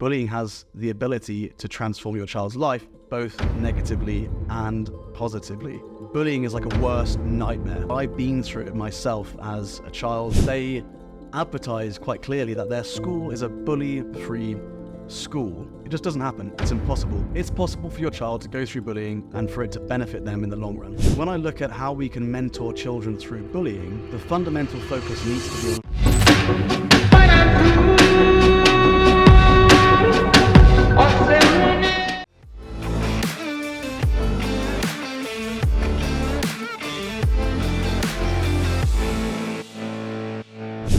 Bullying has the ability to transform your child's life, both negatively and positively. Bullying is like a worst nightmare. I've been through it myself as a child. They advertise quite clearly that their school is a bully-free school. It just doesn't happen. It's impossible. It's possible for your child to go through bullying and for it to benefit them in the long run. When I look at how we can mentor children through bullying, the fundamental focus needs to be on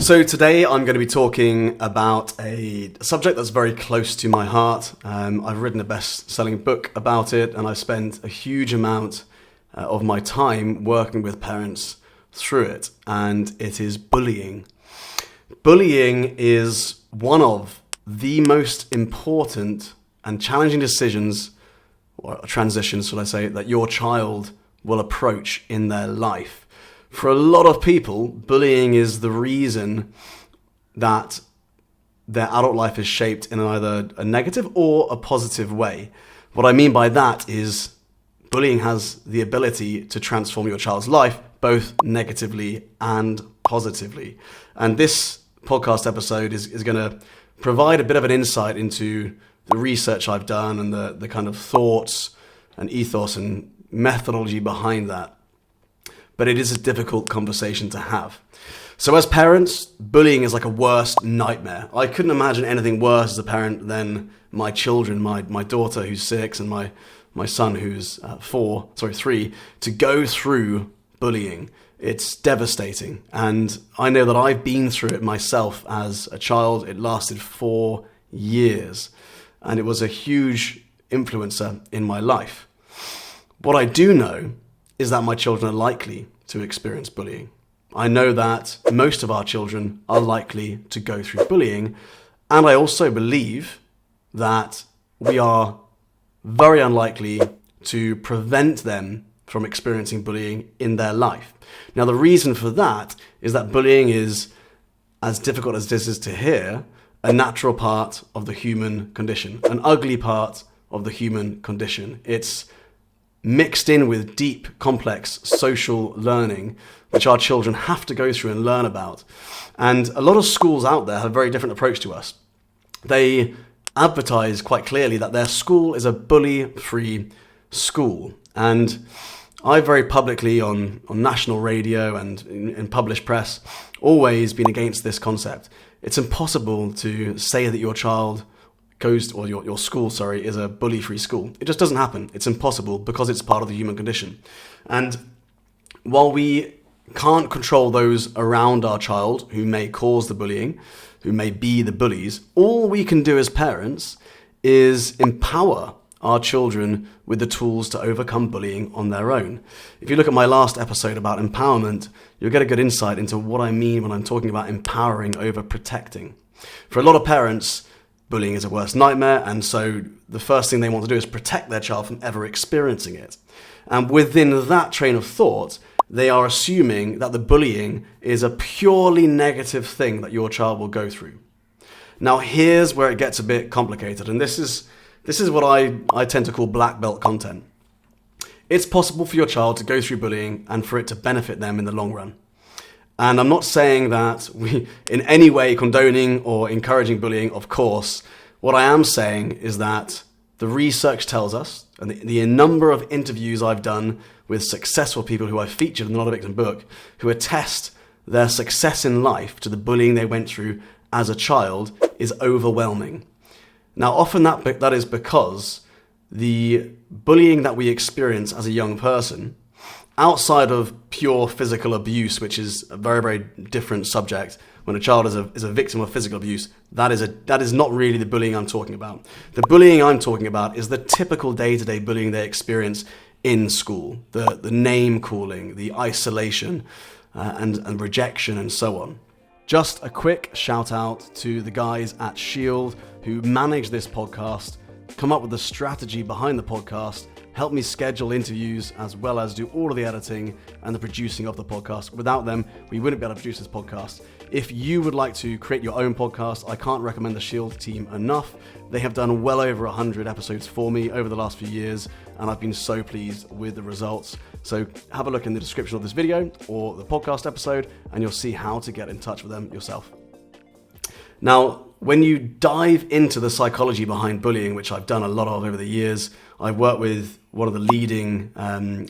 So today I'm going to be talking about a subject that's very close to my heart. I've written a best-selling book about it, and I've spent a huge amount of my time working with parents through it, and it is bullying. Bullying is one of the most important and challenging decisions, or transitions, should I say, that your child will approach in their life. For a lot of people, bullying is the reason that their adult life is shaped in either a negative or a positive way. What I mean by that is bullying has the ability to transform your child's life, both negatively and positively. And this podcast episode is going to provide a bit of an insight into the research I've done and the kind of thoughts and ethos and methodology behind that. But it is a difficult conversation to have. So as parents, bullying is like a worst nightmare. I couldn't imagine anything worse as a parent than my children, my daughter who's 6 and my son who's 3, to go through bullying. It's devastating. And I know that I've been through it myself as a child. It lasted 4 years. And it was a huge influencer in my life. What I do know is that my children are likely to experience bullying. I know that most of our children are likely to go through bullying, and I also believe that we are very unlikely to prevent them from experiencing bullying in their life. Now, the reason for that is that bullying is, as difficult as this is to hear, a natural part of the human condition, an ugly part of the human condition. It's mixed in with deep, complex social learning, which our children have to go through and learn about. And a lot of schools out there have a very different approach to us. They advertise quite clearly that their school is a bully-free school. And I've very publicly on national radio and in published press always been against this concept. It's impossible to say that your child your school is a bully-free school. It just doesn't happen. It's impossible because it's part of the human condition. And while we can't control those around our child who may cause the bullying, who may be the bullies, all we can do as parents is empower our children with the tools to overcome bullying on their own. If you look at my last episode about empowerment, you'll get a good insight into what I mean when I'm talking about empowering over protecting. For a lot of parents, bullying is a worst nightmare, and so the first thing they want to do is protect their child from ever experiencing it. And within that train of thought, they are assuming that the bullying is a purely negative thing that your child will go through. Now, here's where it gets a bit complicated, and this is what I tend to call black belt content. It's possible for your child to go through bullying and for it to benefit them in the long run. And I'm not saying that we in any way condoning or encouraging bullying, of course. What I am saying is that the research tells us, and the number of interviews I've done with successful people who I've featured in the Not a Victim book, who attest their success in life to the bullying they went through as a child, is overwhelming. Now, often that is because the bullying that we experience as a young person, outside of pure physical abuse, which is a very, very different subject, when a child is a victim of physical abuse, that is not really the bullying I'm talking about. The bullying I'm talking about is the typical day-to-day bullying they experience in school, the name calling, the isolation, and rejection, and so on. Just a quick shout out to the guys at Shield who manage this podcast, come up with the strategy behind the podcast, help me schedule interviews, as well as do all of the editing and the producing of the podcast. Without them, we wouldn't be able to produce this podcast. If you would like to create your own podcast, I can't recommend the Shield team enough. They have done well over 100 episodes for me over the last few years, and I've been so pleased with the results. So have a look in the description of this video or the podcast episode, and you'll see how to get in touch with them yourself. Now, when you dive into the psychology behind bullying, which I've done a lot of over the years, I've worked with one of the leading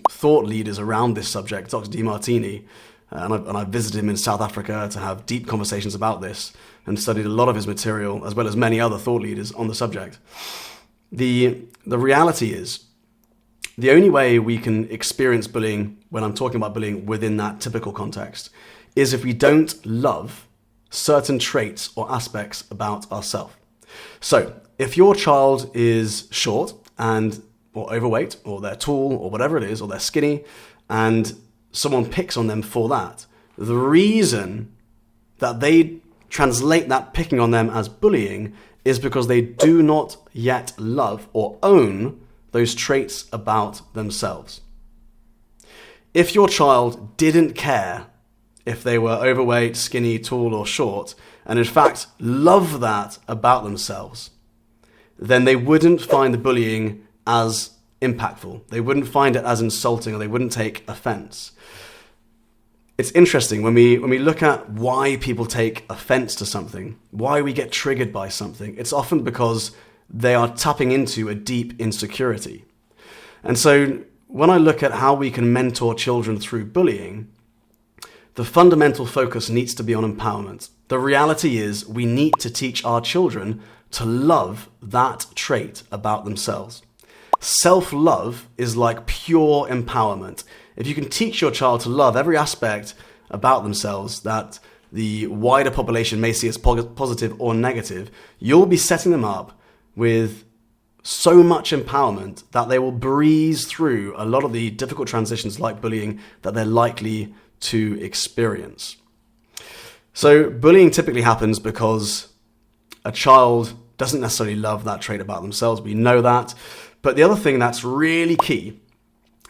thought leaders around this subject, Dr. DeMartini, and I've visited him in South Africa to have deep conversations about this and studied a lot of his material, as well as many other thought leaders on the subject. The reality is, the only way we can experience bullying, when I'm talking about bullying within that typical context, is if we don't love certain traits or aspects about ourselves. So, if your child is short or overweight, or they're tall, or whatever it is, or they're skinny, and someone picks on them for that, the reason that they translate that picking on them as bullying is because they do not yet love or own those traits about themselves. If your child didn't care if they were overweight, skinny, tall, or short, and in fact love that about themselves, then they wouldn't find the bullying as impactful. They wouldn't find it as insulting, or they wouldn't take offense. It's interesting when we look at why people take offense to something, why we get triggered by something. It's often because they are tapping into a deep insecurity. And so when I look at how we can mentor children through bullying, the fundamental focus needs to be on empowerment. The reality is we need to teach our children to love that trait about themselves. Self-love is like pure empowerment. If you can teach your child to love every aspect about themselves that the wider population may see as positive or negative, you'll be setting them up with so much empowerment that they will breeze through a lot of the difficult transitions like bullying that they're likely to experience. So bullying typically happens because a child doesn't necessarily love that trait about themselves. We know that. But the other thing that's really key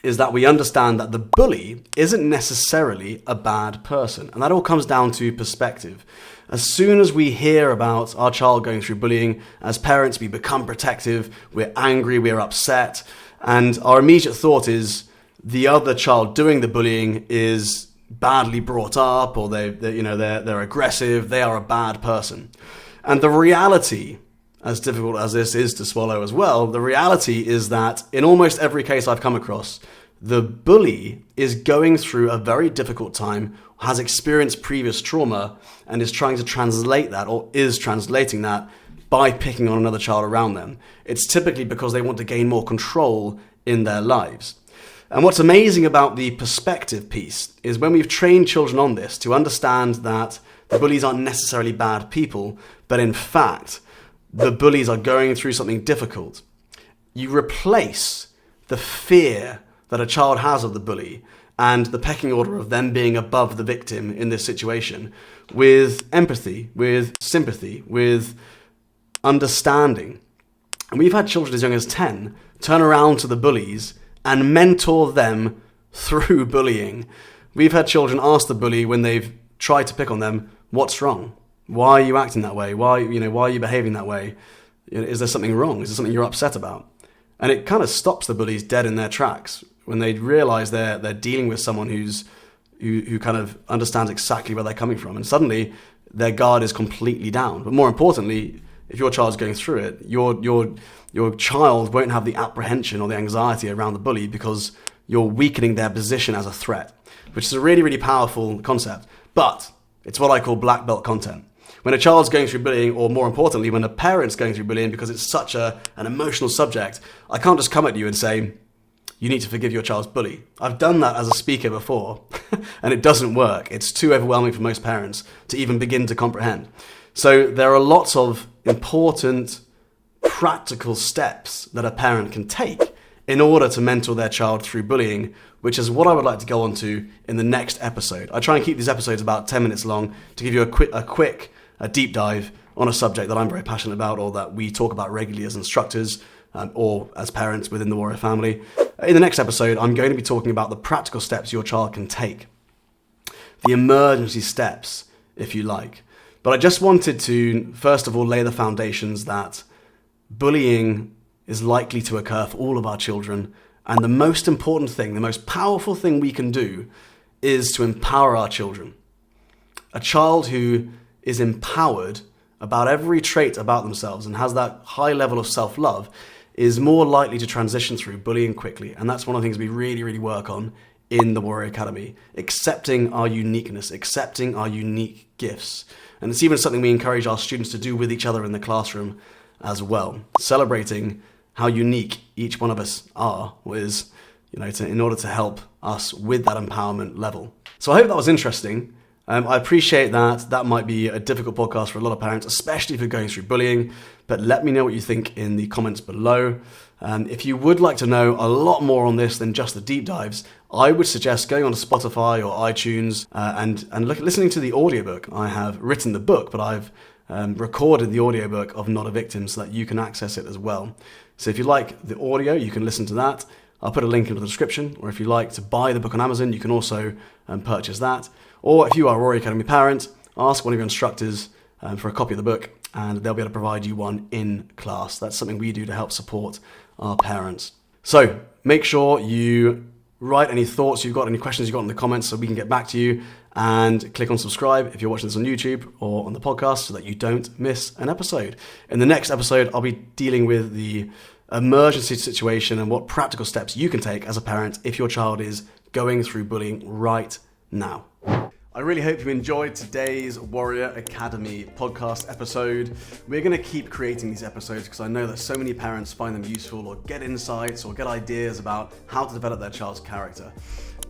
is that we understand that the bully isn't necessarily a bad person. And that all comes down to perspective. As soon as we hear about our child going through bullying, as parents, we become protective, we're angry, we're upset, and our immediate thought is the other child doing the bullying is badly brought up, or they're aggressive, they are a bad person. And the reality, as difficult as this is to swallow as well, the reality is that in almost every case I've come across, the bully is going through a very difficult time, has experienced previous trauma, and is trying to translate that, or is translating that, by picking on another child around them. It's typically because they want to gain more control in their lives. And what's amazing about the perspective piece is when we've trained children on this to understand that the bullies aren't necessarily bad people, but in fact, the bullies are going through something difficult. You replace the fear that a child has of the bully and the pecking order of them being above the victim in this situation with empathy, with sympathy, with understanding. And we've had children as young as 10 turn around to the bullies and mentor them through bullying. We've had children ask the bully when they've tried to pick on them, what's wrong? Why are you acting that way? Why are you behaving that way? Is there something wrong? Is there something you're upset about? And it kind of stops the bullies dead in their tracks when they realize they're dealing with someone who kind of understands exactly where they're coming from. And suddenly their guard is completely down. But more importantly, if your child's going through it, your child won't have the apprehension or the anxiety around the bully because you're weakening their position as a threat, which is a really, really powerful concept. But it's what I call black belt content. When a child's going through bullying, or more importantly, when a parent's going through bullying, because it's such an emotional subject, I can't just come at you and say, you need to forgive your child's bully. I've done that as a speaker before, and it doesn't work. It's too overwhelming for most parents to even begin to comprehend. So there are lots of important, practical steps that a parent can take in order to mentor their child through bullying, which is what I would like to go on to in the next episode. I try and keep these episodes about 10 minutes long to give you a quick deep dive on a subject that I'm very passionate about, or that we talk about regularly as instructors. or as parents within the Warrior family. In the next episode, I'm going to be talking about the practical steps your child can take. The emergency steps, if you like. But I just wanted to, first of all, lay the foundations that bullying is likely to occur for all of our children. And the most important thing, the most powerful thing we can do is to empower our children. A child who is empowered about every trait about themselves and has that high level of self-love is more likely to transition through bullying quickly. And that's one of the things we really, really work on in the Warrior Academy. Accepting our uniqueness, accepting our unique gifts. And it's even something we encourage our students to do with each other in the classroom as well. Celebrating how unique each one of us are is, in order to help us with that empowerment level. So I hope that was interesting. I appreciate that might be a difficult podcast for a lot of parents, especially if you're going through bullying, but let me know what you think in the comments below. If you would like to know a lot more on this than just the deep dives, I would suggest going on to Spotify or iTunes and listening to the audiobook. I have written the book, but I've recorded the audiobook of Not a Victim so that you can access it as well. So if you like the audio, you can listen to that. I'll put a link in the description, or if you like to buy the book on Amazon, you can also purchase that. Or if you are a Warrior Academy parent, ask one of your instructors for a copy of the book, and they'll be able to provide you one in class. That's something we do to help support our parents. So make sure you write any thoughts you've got, any questions you've got in the comments so we can get back to you, and click on subscribe if you're watching this on YouTube or on the podcast so that you don't miss an episode. In the next episode, I'll be dealing with the emergency situation and what practical steps you can take as a parent if your child is going through bullying right now. I really hope you enjoyed today's Warrior Academy podcast episode. We're going to keep creating these episodes because I know that so many parents find them useful or get insights or get ideas about how to develop their child's character.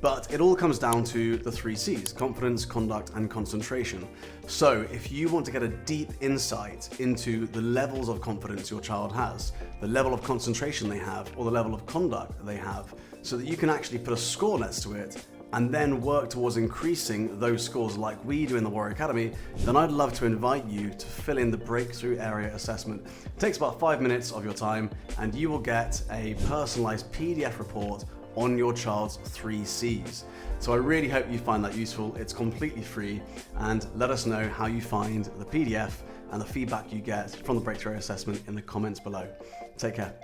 But it all comes down to the 3 C's: confidence, conduct, and concentration. So if you want to get a deep insight into the levels of confidence your child has, the level of concentration they have, or the level of conduct they have, so that you can actually put a score next to it and then work towards increasing those scores like we do in the Warrior Academy, then I'd love to invite you to fill in the Breakthrough Area Assessment. It takes about 5 minutes of your time, and you will get a personalized PDF report on your child's 3 C's. So I really hope you find that useful. It's completely free, and let us know how you find the PDF and the feedback you get from the Breakthrough Area Assessment in the comments below. Take care.